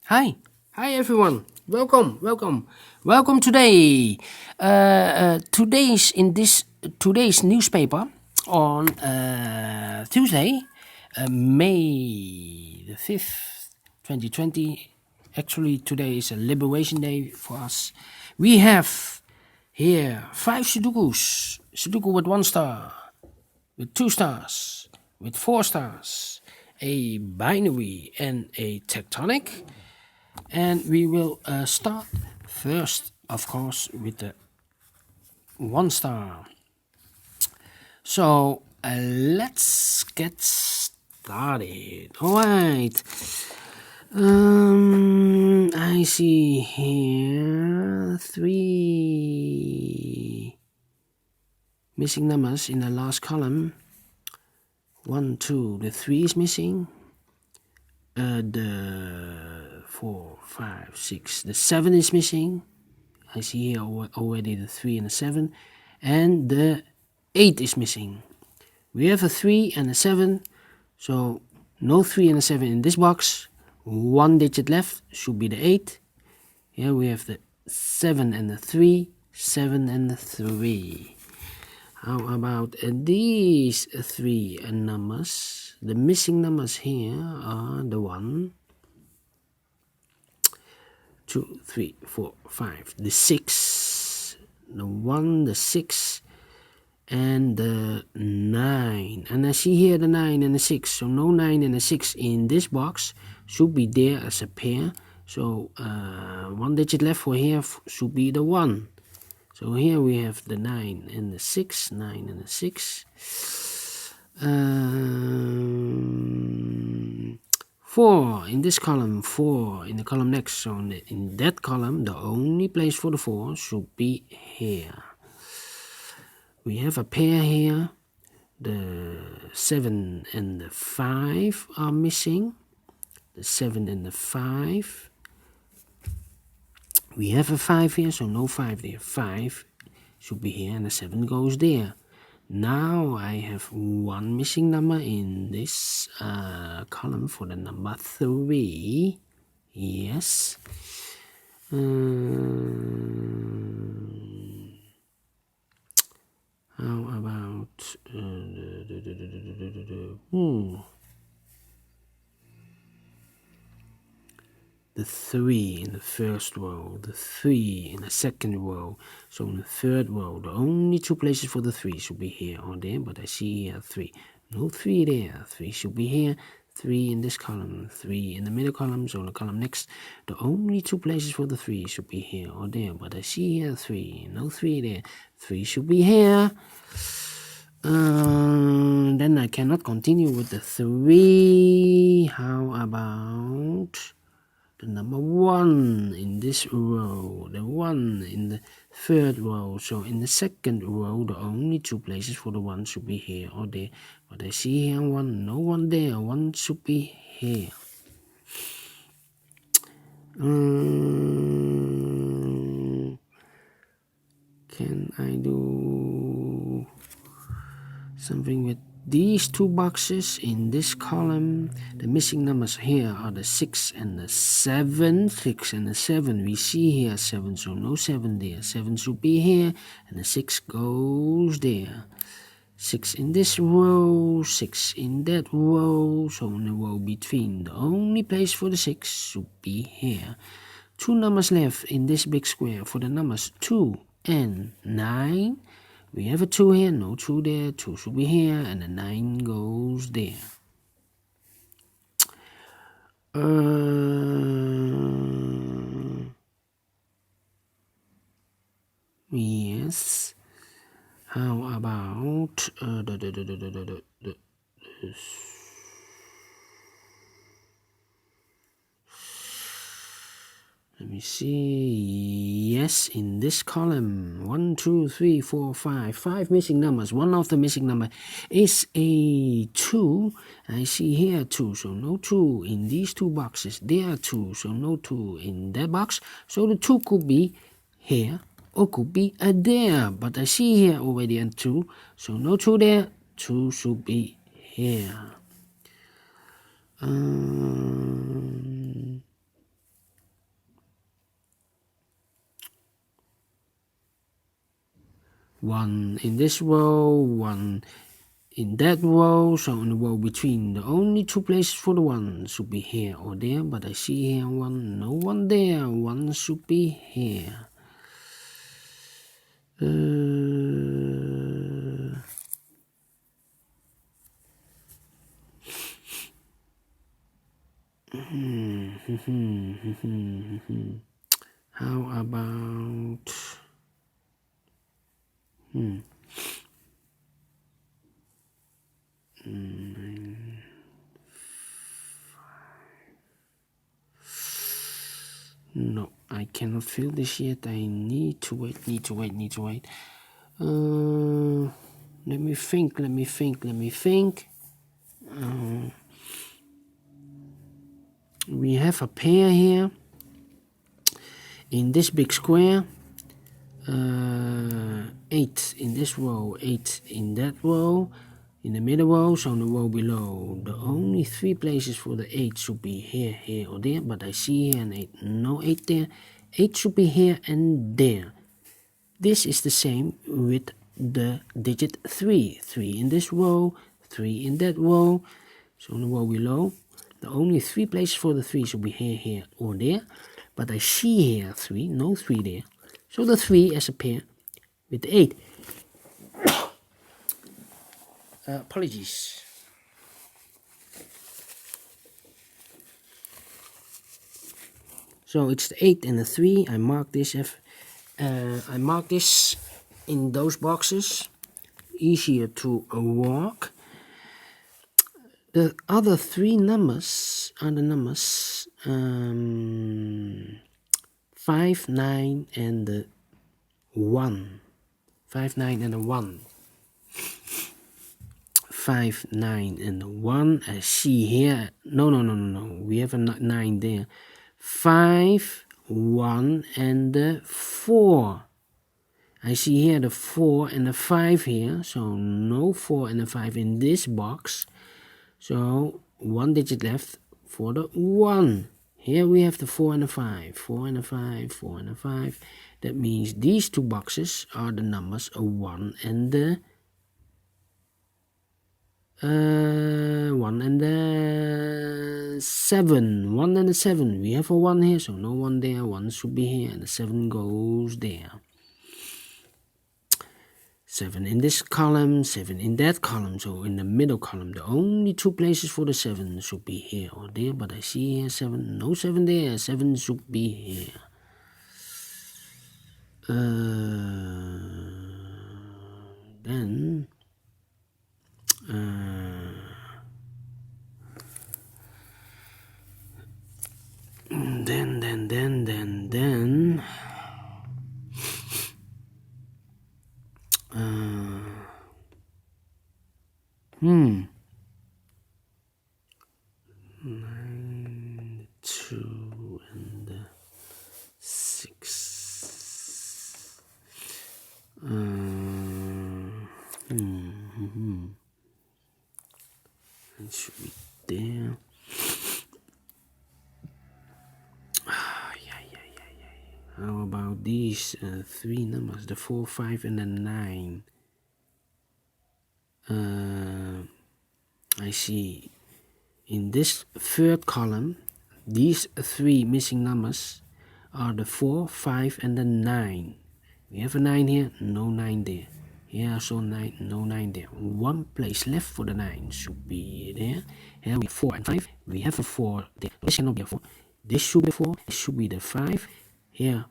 Hi, hi everyone. Welcome today. Today's newspaper on Tuesday, May the 5th, 2020. Actually, today is a Liberation Day for us. We have here 5 Sudokus. Sudoku with 1 star, with 2 stars, with 4 stars, a binary, and a tectonic. And we will start first, of course, with the 1 star. So let's get started. All right. I see here 3 missing numbers in the last column. 1, 2, the 3 is missing. The 4, 5, 6, the 7 is missing. I see here already the 3 and the 7, and the 8 is missing. We have a 3 and a 7, so no 3 and a 7 in this box. 1 digit left, should be the 8. Here we have the 7 and the 3, 7 and the 3. How about these 3 numbers? The missing numbers here are the 1, 2, 3, 4, 5, the 6, the 1, the 6, and the 9. And I see here the 9 and the 6, so no 9 and a 6 in this box, should be there as a pair. So 1 digit left for here should be the 1. So here we have the 9 and the 6, 9 and the 6. 4 in this column, 4 in the column next. So in that column, the only place for the 4 should be here. We have a pair here. The 7 and the 5 are missing. The 7 and the 5. We have a 5 here, so no 5 there. 5 should be here, and the 7 goes there. Now I have 1 missing number in this column for the number 3. Yes. How about the 3 in the first row, the 3 in the second row. So in the third row, the only 2 places for the 3 should be here or there, but I see here 3. No 3 there, 3 should be here, 3 in this column, 3 in the middle column, so in the column next, the only 2 places for the 3 should be here or there, but I see here 3, no 3 there, 3 should be here. Then I cannot continue with the 3. How about the number 1 in this row, the 1 in the third row? So in the second row, the only 2 places for the 1 should be here or there. But I see here 1, no 1 there, 1 should be here. Can I do something with these 2 boxes in this column? The missing numbers here are the 6 and the 7. 6 and the 7. We see here 7, so no 7 there. 7 should be here, and the 6 goes there. 6 in this row, 6 in that row, so in the row between, the only place for the 6 should be here. 2 numbers left in this big square for the numbers 2 and 9. We have a 2 here, no 2 there, 2 should be here, and the 9 goes there. Yes. How about let me see. Yes, in this column, 1, 2, 3, 4, 5. 5 missing numbers. One of the missing number is a 2. I see here 2, so no 2 in these 2 boxes. There are 2, so no 2 in that box. So the 2 could be here or could be there. But I see here already a 2, so no 2 there. 2 should be here. 1 in this row, 1 in that row. So in the row between, the only 2 places for the 1 should be here or there, but I see here 1, no 1 there, 1 should be here. How about no, I cannot fill this yet. I need to wait. Let me think. We have a pair here in this big square. 8 in this row, 8 in that row, in the middle row, so in the row below, the only 3 places for the 8 should be here, here or there, but I see here an 8, no 8 there. 8 should be here and there. This is the same with the digit 3. 3 in this row, 3 in that row, so in the row below, the only 3 places for the 3 should be here, here or there, but I see here 3, no 3 there. So the 3 as a pair with the 8. Apologies. So it's the 8 and the 3. I mark this in those boxes. Easier to walk. The other 3 numbers are the numbers 5, 9, and the 1. 5, 9, and the 1. 5, 9, and the 1. I see here. No. We have a 9 there. 5, 1, and the 4. I see here the 4 and the 5 here. So no 4 and the 5 in this box. So 1 digit left for the 1. Here we have the 4 and the 5, 4 and the 5, 4 and the 5. That means these 2 boxes are the numbers 1 and the 1 and the 7. 1 and the 7. We have a 1 here, so no 1 there. 1 should be here, and the 7 goes there. 7 in this column, 7 in that column. So in the middle column, the only 2 places for the 7 should be here or there. But I see here 7, no 7 there. 7 should be here. Then Hmm. 9, 2, and 6. It should be there. How about these 3 numbers, the 4, 5, and the 9? I see in this third column, these 3 missing numbers are the 4, 5, and the 9. We have a 9 here, no 9 there. Here also 9, no 9 there. 1 place left for the 9 should be there. Here we have 4 and 5. We have a 4 there. This cannot be a 4. This should be 4. This should be the 5. Here,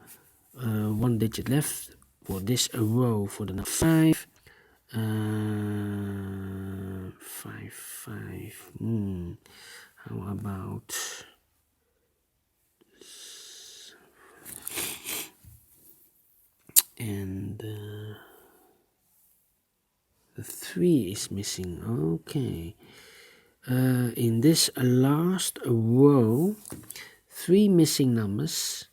1 digit left for this row for the number 5. 5, 5. How about and the 3 is missing. Okay. In this last row, 3 missing numbers.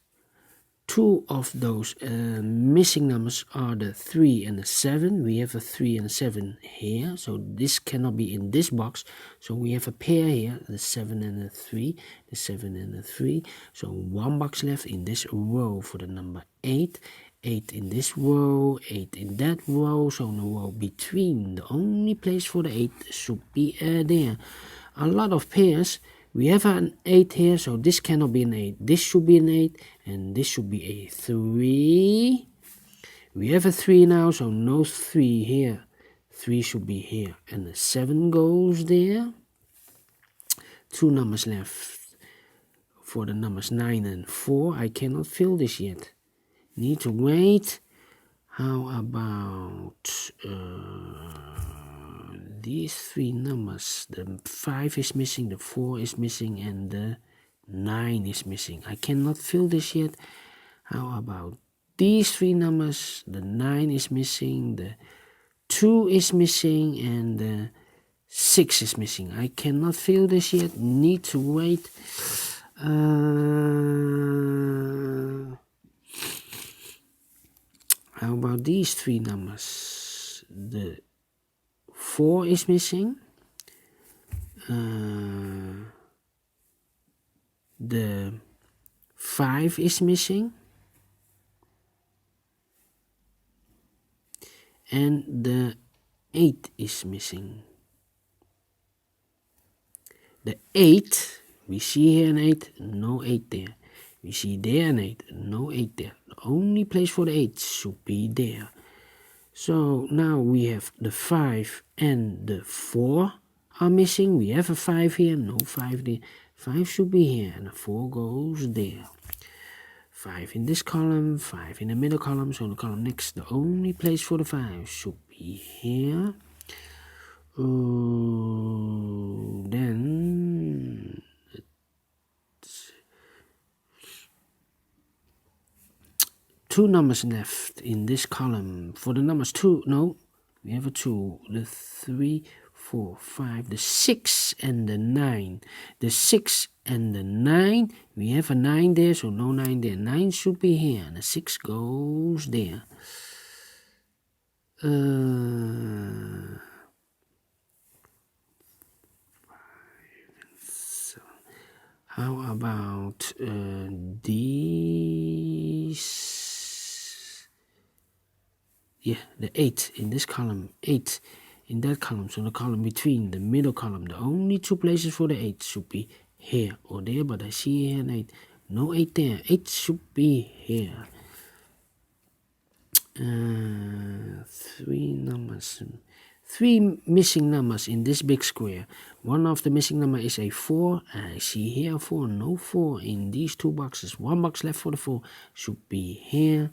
2 of those missing numbers are the 3 and the 7. We have a 3 and a 7 here, so this cannot be in this box. So we have a pair here, the 7 and the 3, the 7 and the 3. So 1 box left in this row for the number 8. 8 in this row, 8 in that row, so in the row between, the only place for the 8 should be there. A lot of pairs, we have an 8 here, so this cannot be an 8, this should be an 8, and this should be a 3. We have a 3 now, so no 3 here, 3 should be here, and the 7 goes there. 2 numbers left for the numbers 9 and 4. I cannot fill this yet. Need to wait. How about these 3 numbers? The 5 is missing, the 4 is missing, and the 9 is missing. I cannot fill this yet. How about these 3 numbers? The 9 is missing, the 2 is missing, and the 6 is missing. I cannot fill this yet. Need to wait. How about these 3 numbers? The 4 is missing. The 5 is missing. And the 8 is missing. The 8, we see here an 8, no 8 there. We see there an 8, no 8 there. The only place for the 8 should be there. So now we have the 5 and the 4 are missing. We have a 5 here, no 5 there. 5 should be here, and the 4 goes there. 5 in this column, 5 in the middle column, so the column next, the only place for the 5 should be here. Then 2 numbers left in this column. For the numbers 2, no, we have a 2, the 3, 4, 5, the 6 and the 9. The 6 and the 9, we have a 9 there, so no 9 there. 9 should be here, and the 6 goes there. How about these? Yeah, the 8 in this column, 8 in that column, so the column between, the middle column. The only 2 places for the 8 should be here or there, but I see here an 8. No 8 there. 8 should be here. 3 numbers. 3 missing numbers in this big square. One of the missing number is a 4. I see here a 4. No 4 in these 2 boxes. 1 box left for the 4 should be here.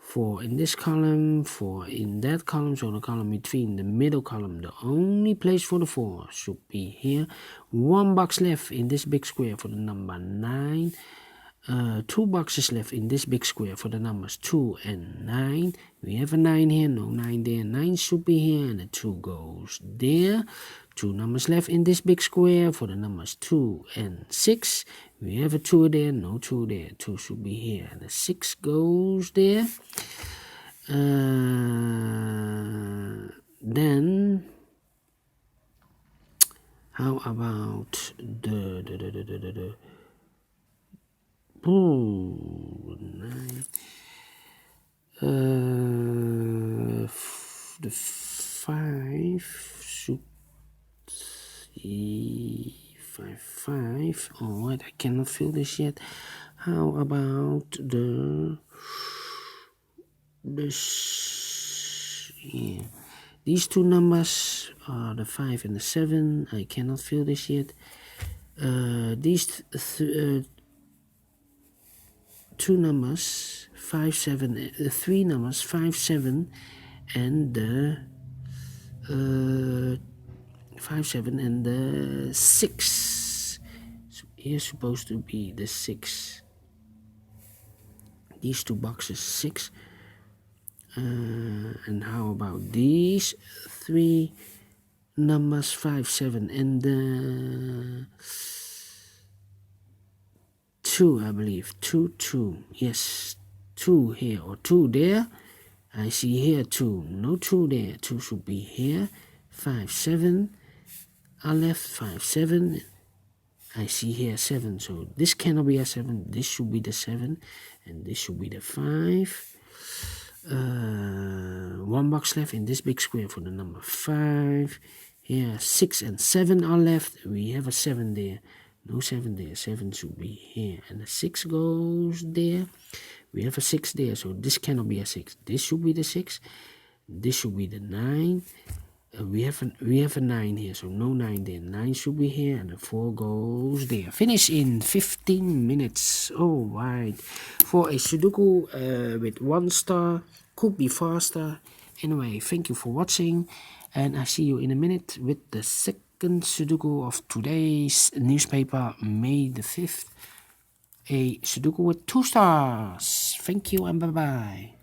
4 in this column, 4 in that column, so the column between, the middle column, the only place for the 4 should be here. 1 box left in this big square for the number 9. 2 boxes left in this big square for the numbers 2 and 9. We have a 9 here, no 9 there. 9 should be here, and the 2 goes there. 2 numbers left in this big square for the numbers 2 and 6. We have a 2 there, no 2 there. 2 should be here, and the 6 goes there. Then how about the 9. The 5 should be 5. Alright, I cannot fill this yet. How about yeah. These 2 numbers are the 5 and the 7. I cannot fill this yet. These 2 numbers, 5, 7, 3 numbers, 5, 7, and the 5, 7, and the 6. So here's supposed to be the 6. These 2 boxes, 6. And how about these 3 numbers, 5, 7, and the 2, I believe. 2, 2. Yes, 2 here or 2 there. I see here 2. No 2 there. 2 should be here. 5, 7 are left. 5, 7. I see here 7, so this cannot be a 7. This should be the 7, and this should be the 5. 1 box left in this big square for the number 5. Here 6 and 7 are left. We have a 7 there. No 7 there. 7 should be here, and the 6 goes there. We have a 6 there, so this cannot be a 6. This should be the 6. This should be the 9. We have a 9 here, so no 9 there. 9 should be here, and the 4 goes there. Finish in 15 minutes. All right. For a Sudoku with 1 star, could be faster. Anyway, thank you for watching, and I see you in a minute with the second Sudoku of today's newspaper, May the 5th. A Sudoku with 2 stars. Thank you and bye-bye.